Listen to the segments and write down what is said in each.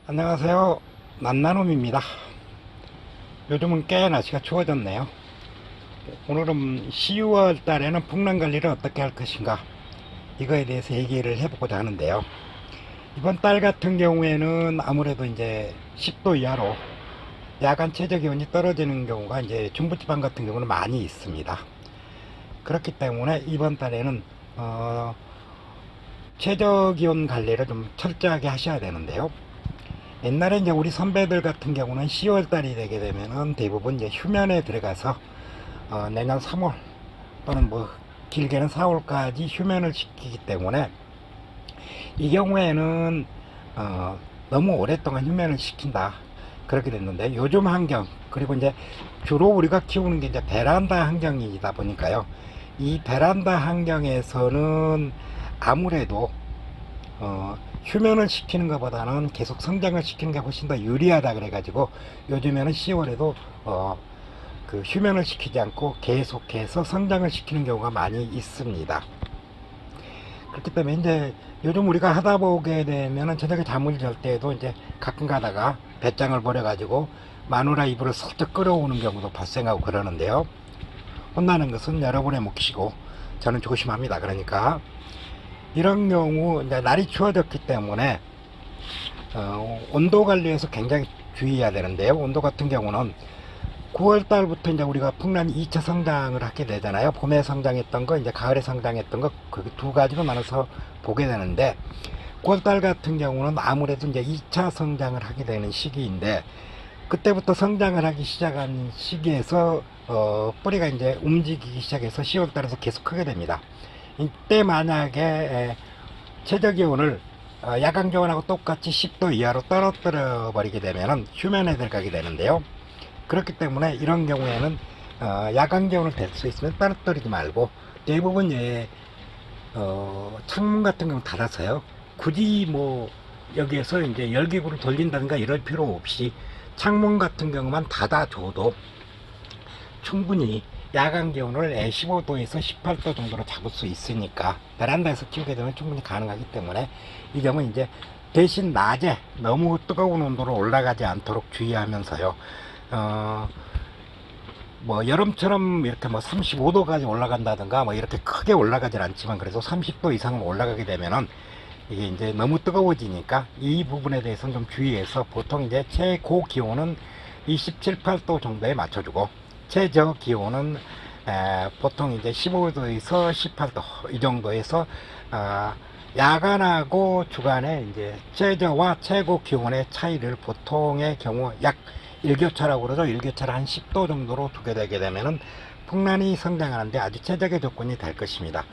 안녕하세요. 난나놈입니다. 요즘은 꽤 날씨가 추워졌네요. 오늘은 10월 달에는 풍랑 관리를 어떻게 할 것인가, 이거에 대해서 얘기를 해보고자 하는데요. 이번 달 같은 경우에는 아무래도 이제 10도 이하로 야간 최저 기온이 떨어지는 경우가 이제 중부지방 같은 경우는 많이 있습니다. 그렇기 때문에 이번 달에는 최저 기온 관리를 좀 철저하게 하셔야 되는데요. 옛날에 이제 우리 선배들 같은 경우는 10월 달이 되게 되면은 대부분 이제 휴면에 들어가서 내년 3월 또는 뭐 길게는 4월까지 휴면을 시키기 때문에 이 경우에는 너무 오랫동안 휴면을 시킨다, 그렇게 됐는데, 요즘 환경, 그리고 이제 주로 우리가 키우는 게 이제 베란다 환경이다 보니까요, 이 베란다 환경에서는 아무래도 휴면을 시키는 것보다는 계속 성장을 시키는 게 훨씬 더 유리하다 그래가지고 요즘에는 10월에도 그 휴면을 시키지 않고 계속해서 성장을 시키는 경우가 많이 있습니다. 그렇기 때문에 이제 요즘 우리가 하다 보게 되면은 저녁에 잠을 잘 때에도 이제 가끔 가다가 배짱을 버려가지고 마누라 이불을 슬쩍 끌어오는 경우도 발생하고 그러는데요. 혼나는 것은 여러분의 몫이고 저는 조심합니다. 그러니까 이런 경우 이제 날이 추워졌기 때문에 온도 관리에서 굉장히 주의해야 되는데요. 온도 같은 경우는 9월 달부터 이제 우리가 풍란이 2차 성장을 하게 되잖아요. 봄에 성장했던 거, 이제 가을에 성장했던 거, 그 두 가지로 나눠서 보게 되는데, 9월 달 같은 경우는 아무래도 이제 2차 성장을 하게 되는 시기인데, 그때부터 성장을 하기 시작한 시기에서 뿌리가 이제 움직이기 시작해서 10월 달에서 계속 크게 됩니다. 이때 만약에 최저 기온을 야간 기온하고 똑같이 10도 이하로 떨어뜨려 버리게 되면은 휴면에 들어가게 되는데요. 그렇기 때문에 이런 경우에는 야간 기온을 댈 수 있으면 떨어뜨리지 말고, 대부분 창문 같은 경우 닫아서요, 굳이 뭐 여기에서 이제 열기구를 돌린다든가 이럴 필요 없이 창문 같은 경우만 닫아줘도 충분히 야간 기온을 15도에서 18도 정도로 잡을 수 있으니까, 베란다에서 키우게 되면 충분히 가능하기 때문에 이 경우는 이제 대신 낮에 너무 뜨거운 온도로 올라가지 않도록 주의하면서요, 뭐 여름처럼 이렇게 뭐 35도까지 올라간다든가 뭐 이렇게 크게 올라가진 않지만, 그래도 30도 이상은 올라가게 되면은 이게 이제 너무 뜨거워지니까 이 부분에 대해서는 좀 주의해서, 보통 이제 최고 기온은 27, 8도 정도에 맞춰주고 최저 기온은 보통 이제 15도에서 18도 이 정도에서 야간하고 주간에 이제 최저와 최고 기온의 차이를 보통의 경우 약 일교차라고 그러죠. 일교차를 한 10도 정도로 두게 되게 되면은 풍란이 성장하는데 아주 최적의 조건이 될 것입니다.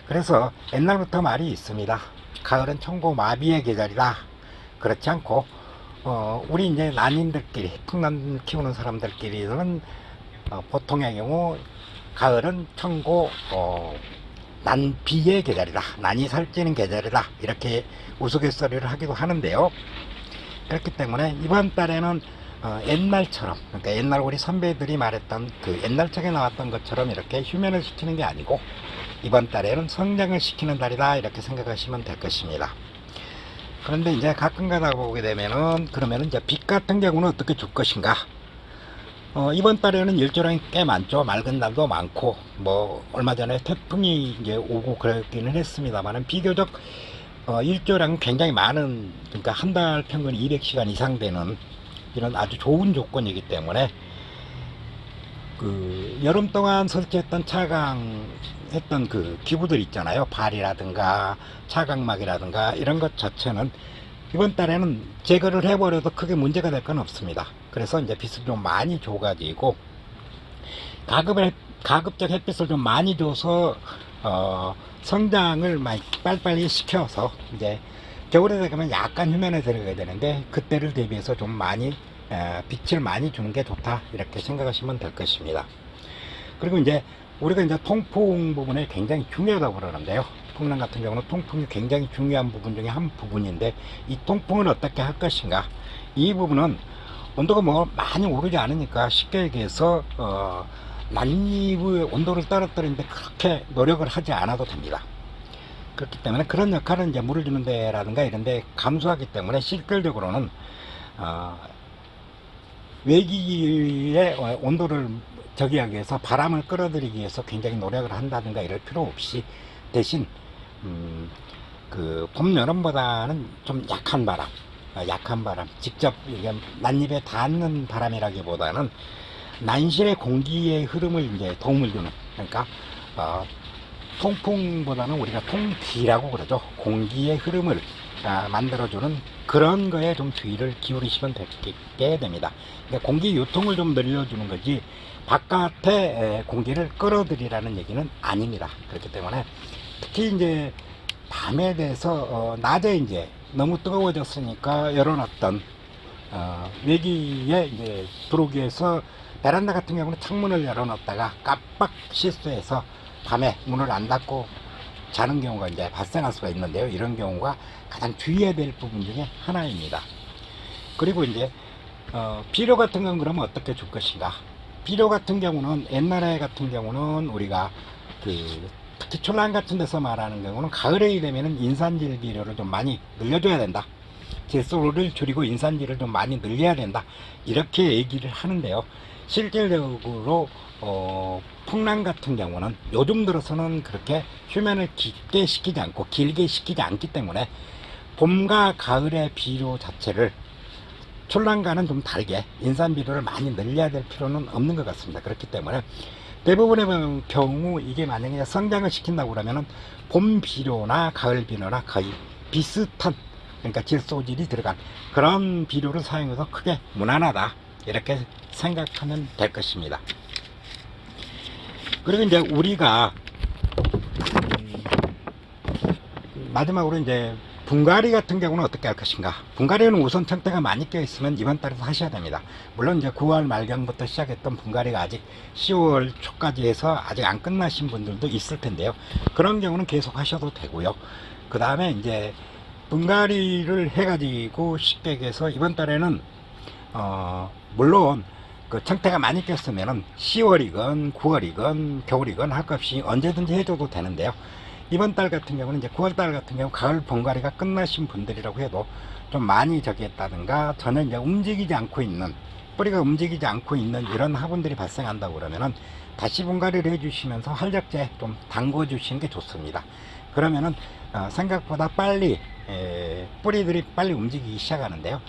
그래서 옛날부터 말이 있습니다. 가을은 천고 마비의 계절이다. 그렇지 않고 우리 이제 난인들끼리, 풍란 키우는 사람들끼리는 보통의 경우 가을은 천고 난비의 계절이다, 난이 살찌는 계절이다, 이렇게 우스갯소리를 하기도 하는데요. 그렇기 때문에 이번 달에는 옛날처럼, 그러니까 옛날 우리 선배들이 말했던 그 옛날 책에 나왔던 것처럼 이렇게 휴면을 시키는 게 아니고, 이번 달에는 성장을 시키는 달이다, 이렇게 생각하시면 될 것입니다. 그런데 이제 가끔 가다 보게 되면은, 그러면은 이제 빛 같은 경우는 어떻게 줄 것인가. 이번 달에는 일조량이 꽤 많죠. 맑은 날도 많고, 뭐 얼마 전에 태풍이 이제 오고 그랬기는 했습니다만은, 비교적 일조량은 굉장히 많은, 그러니까 한 달 평균 200시간 이상 되는 이런 아주 좋은 조건이기 때문에, 그 여름 동안 설치했던 차강했던 그 기구들 있잖아요. 발이라든가 차강막이라든가 이런 것 자체는 이번 달에는 제거를 해버려도 크게 문제가 될 건 없습니다. 그래서 이제 빛을 좀 많이 줘가지고 가급적 햇빛을 좀 많이 줘서 성장을 많이 빨리빨리 시켜서, 이제 겨울에 되면 약간 휴면에 들어가야 되는데 그때를 대비해서 좀 많이 빛을 많이 주는 게 좋다, 이렇게 생각하시면 될 것입니다. 그리고 이제 우리가 이제 통풍 부분에 굉장히 중요하다고 그러는데요. 풍랑 같은 경우는 통풍이 굉장히 중요한 부분 중에 한 부분인데, 이 통풍을 어떻게 할 것인가, 이 부분은 온도가 뭐 많이 오르지 않으니까 쉽게 얘기해서 난입의 온도를 떨어뜨리는데 그렇게 노력을 하지 않아도 됩니다. 그렇기 때문에 그런 역할은 이제 물을 주는 데라든가 이런 데 감소하기 때문에 실질적으로는 외기의 온도를 저기하기 위해서 바람을 끌어들이기 위해서 굉장히 노력을 한다든가 이럴 필요 없이 대신 그 봄 여름보다는 좀 약한 바람 직접 이게 난입에 닿는 바람이라기보다는 난실의 공기의 흐름을 이제 도움을 주는, 그러니까 통풍보다는 우리가 통기라고 그러죠. 공기의 흐름을 만들어주는 그런 거에 좀 주의를 기울이시면 되게 됩니다. 그러니까 공기 유통을 좀 늘려주는 거지 바깥에 공기를 끌어들이라는 얘기는 아닙니다. 그렇기 때문에 특히 이제 밤에 대해서 낮에 이제 너무 뜨거워졌으니까 열어놨던 외기에 이제 들어오기 위해서 베란다 같은 경우는 창문을 열어놨다가 깜빡 실수해서 밤에 문을 안 닫고 자는 경우가 이제 발생할 수가 있는데요. 이런 경우가 가장 주의해야 될 부분 중에 하나입니다. 그리고 이제 비료 같은 건 그러면 어떻게 줄 것인가? 비료 같은 경우는 옛날에 같은 경우는 우리가 특히 촌란 같은 데서 말하는 경우는 가을에 되면은 인산질 비료를 좀 많이 늘려줘야 된다. 질소를 줄이고 인산질을 좀 많이 늘려야 된다. 이렇게 얘기를 하는데요. 실질적으로 풍랑 같은 경우는 요즘 들어서는 그렇게 휴면을 깊게 시키지 않고 길게 시키지 않기 때문에 봄과 가을의 비료 자체를 촌란과는 좀 다르게 인산 비료를 많이 늘려야 될 필요는 없는 것 같습니다. 그렇기 때문에 대부분의 경우 이게 만약에 성장을 시킨다고 그러면은 봄 비료나 가을 비료나 거의 비슷한, 그러니까 질소질이 들어간 그런 비료를 사용해서 크게 무난하다 이렇게 생각하면 될 것입니다. 그리고 이제 우리가 마지막으로 이제 분갈이 같은 경우는 어떻게 할 것인가? 분갈이는 우선 청태가 많이 껴 있으면 이번 달에도 하셔야 됩니다. 물론 이제 9월 말경부터 시작했던 분갈이가 아직 10월 초까지 해서 아직 안 끝나신 분들도 있을 텐데요. 그런 경우는 계속 하셔도 되고요. 그 다음에 이제 분갈이를 해가지고 쉽게 해서 이번 달에는 물론 그 청태가 많이 꼈으면은 10월이건 9월이건 겨울이건 할 것 없이 언제든지 해줘도 되는데요. 이번 달 같은 경우는 이제 9월 달 같은 경우 가을 분갈이가 끝나신 분들이라고 해도 좀 많이 저기 했다든가 전혀 이제 움직이지 않고 있는, 뿌리가 움직이지 않고 있는 이런 화분들이 발생한다고 그러면은 다시 분갈이를 해주시면서 활력제 좀 담궈 주시는 게 좋습니다. 그러면은 생각보다 빨리 뿌리들이 빨리 움직이기 시작하는데요.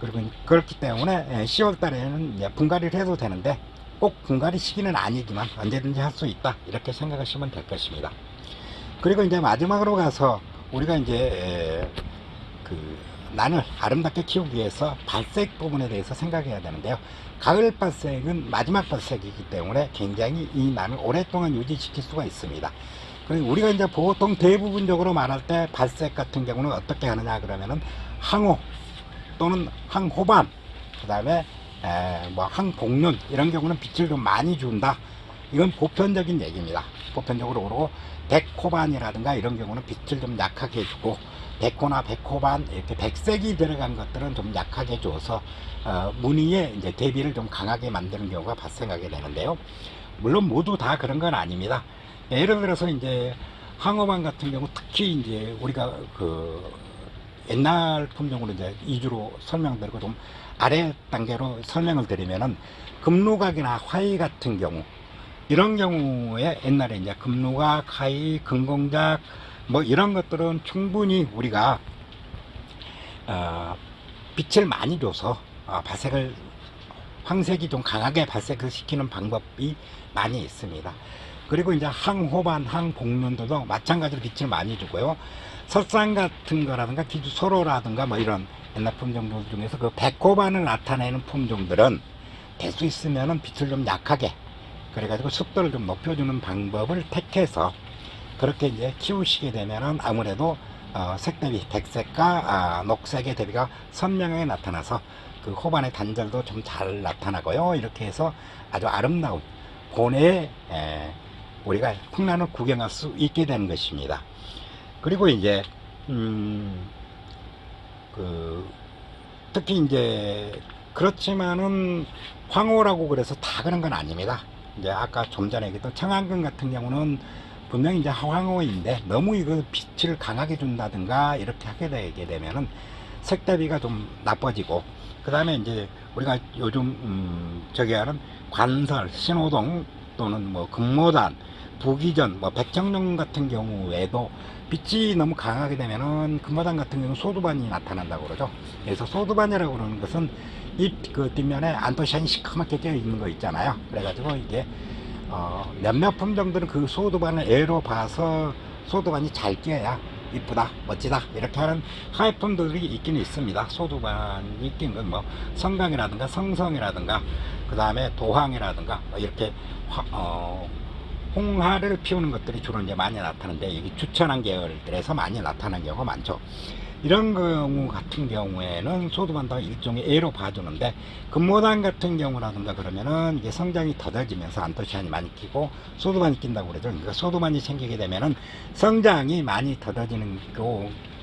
그리고 그렇기 때문에 10월 달에는 이제 분갈이를 해도 되는데 꼭 분갈이 시기는 아니지만 언제든지 할 수 있다 이렇게 생각하시면 될 것입니다. 그리고 이제 마지막으로 가서 우리가 이제 난을 아름답게 키우기 위해서 발색 부분에 대해서 생각해야 되는데요. 가을 발색은 마지막 발색이기 때문에 굉장히 이 난을 오랫동안 유지시킬 수가 있습니다. 그리고 우리가 이제 보통 대부분적으로 말할 때 발색 같은 경우는 어떻게 하느냐 그러면은 항호 또는 항호반, 그 다음에 뭐 항복륜 이런 경우는 빛을 좀 많이 준다. 이건 보편적인 얘기입니다. 보편적으로 그러고 백호반이라든가 이런 경우는 빛을 좀 약하게 해주고 백호나 백호반 이렇게 백색이 들어간 것들은 좀 약하게 줘서 무늬에 이제 대비를 좀 강하게 만드는 경우가 발생하게 되는데요. 물론 모두 다 그런 건 아닙니다. 예를 들어서 이제 항호반 같은 경우 특히 이제 우리가 옛날 품종으로 이제 위주로 설명드리고 좀 아래 단계로 설명을 드리면은 금루각이나 화이 같은 경우 이런 경우에 옛날에 이제 금루각, 화이, 금공작 뭐 이런 것들은 충분히 우리가 빛을 많이 줘서 발색을 황색이 좀 강하게 발색을 시키는 방법이 많이 있습니다. 그리고 이제 항호반, 항복륜들도 마찬가지로 빛을 많이 주고요. 설상 같은 거라든가 기주소로라든가 뭐 이런 옛날 품종들 중에서 그 백호반을 나타내는 품종들은 될 수 있으면은 빛을 좀 약하게 그래가지고 습도를 좀 높여주는 방법을 택해서 그렇게 이제 키우시게 되면은 아무래도 색 대비 백색과 녹색의 대비가 선명하게 나타나서 그 호반의 단절도 좀 잘 나타나고요. 이렇게 해서 아주 아름다운 본의 우리가 풍란을 구경할 수 있게 되는 것입니다. 그리고 이제 특히 이제 그렇지만은 황호라고 그래서 다 그런 건 아닙니다. 이제 아까 좀 전에 얘기했던 청안금 같은 경우는 분명히 이제 황호인데 너무 이거 빛을 강하게 준다든가 이렇게 하게 되게 되면은 색 대비가 좀 나빠지고, 그 다음에 이제 우리가 요즘 저기 하는 관설, 신호등 또는 뭐 금모단, 부기전, 뭐 백정령 같은 경우에도 빛이 너무 강하게 되면은 금모단 같은 경우는 소두반이 나타난다고 그러죠. 그래서 소두반이라고 그러는 것은 이 그 뒷면에 안토시안이 시커멓게 껴 있는 거 있잖아요. 그래가지고 이게 몇몇 품종들은 그 소두반을 애로 봐서 소두반이 잘 끼어야 이쁘다, 멋지다 이렇게 하는 하이품들이 있긴 있습니다. 소두반이 낀 건 뭐 성강이라든가 성성이라든가 그 다음에 도황이라든가 뭐 이렇게 홍화를 피우는 것들이 주로 이제 많이 나타나는데, 이게 주천한 계열들에서 많이 나타나는 경우가 많죠. 이런 경우 같은 경우에는 소두반도 일종의 애로 봐주는데, 금모단 같은 경우라든가 그러면은 이게 성장이 더뎌지면서 안토시안이 많이 끼고 소두반이 낀다고 그러죠. 그러니까 소두반이 생기게 되면은 성장이 많이 더뎌지는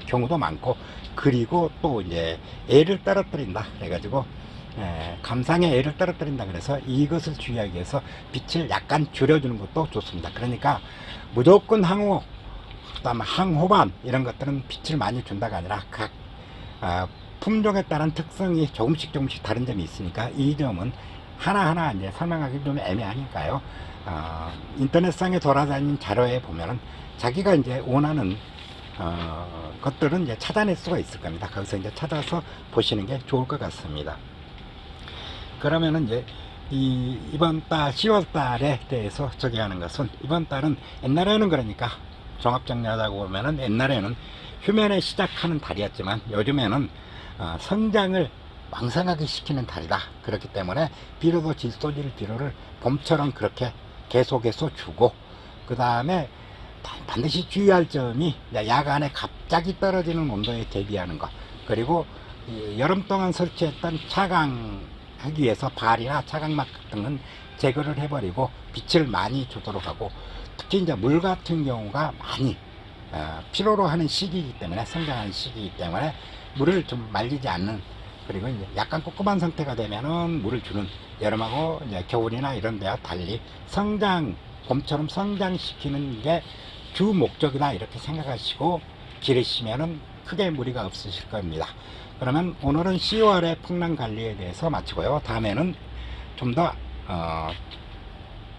경우도 많고, 그리고 또 이제 애를 떨어뜨린다 그래가지고 감상의 애를 떨어뜨린다 그래서 이것을 주의하기 위해서 빛을 약간 줄여주는 것도 좋습니다. 그러니까 무조건 항호, 그다음에 항호반 이런 것들은 빛을 많이 준다가 아니라 각 품종에 따른 특성이 조금씩 다른 점이 있으니까 이 점은 하나하나 이제 설명하기 좀 애매하니까요. 인터넷상에 돌아다니는 자료에 보면은 자기가 이제 원하는 것들은 이제 찾아낼 수가 있을 겁니다. 거기서 이제 찾아서 보시는 게 좋을 것 같습니다. 그러면은 이제 이번 달 10월 달에 대해서 저기하는 것은, 이번 달은 옛날에는 그러니까 종합정리하자고 보면은 옛날에는 휴면에 시작하는 달이었지만 요즘에는 성장을 왕성하게 시키는 달이다. 그렇기 때문에 비료도 질소질 비료를 봄처럼 그렇게 계속해서 주고, 그 다음에 반드시 주의할 점이 야간에 갑자기 떨어지는 온도에 대비하는 것, 그리고 여름 동안 설치했던 차광하기 위해서 발이나 차광막 같은 건 제거를 해버리고 빛을 많이 주도록 하고, 특히 이제 물 같은 경우가 많이 필요로 하는 시기이기 때문에, 성장하는 시기이기 때문에 물을 좀 말리지 않는, 그리고 이제 약간 꿉꿉한 상태가 되면은 물을 주는, 여름하고 이제 겨울이나 이런 데와 달리 봄처럼 성장시키는 게 주 목적이다 이렇게 생각하시고 기르시면은 크게 무리가 없으실 겁니다. 그러면 오늘은 10월의 풍랑 관리에 대해서 마치고요. 다음에는 좀 더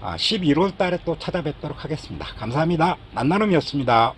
11월 달에 또 찾아뵙도록 하겠습니다. 감사합니다. 만나눔이었습니다.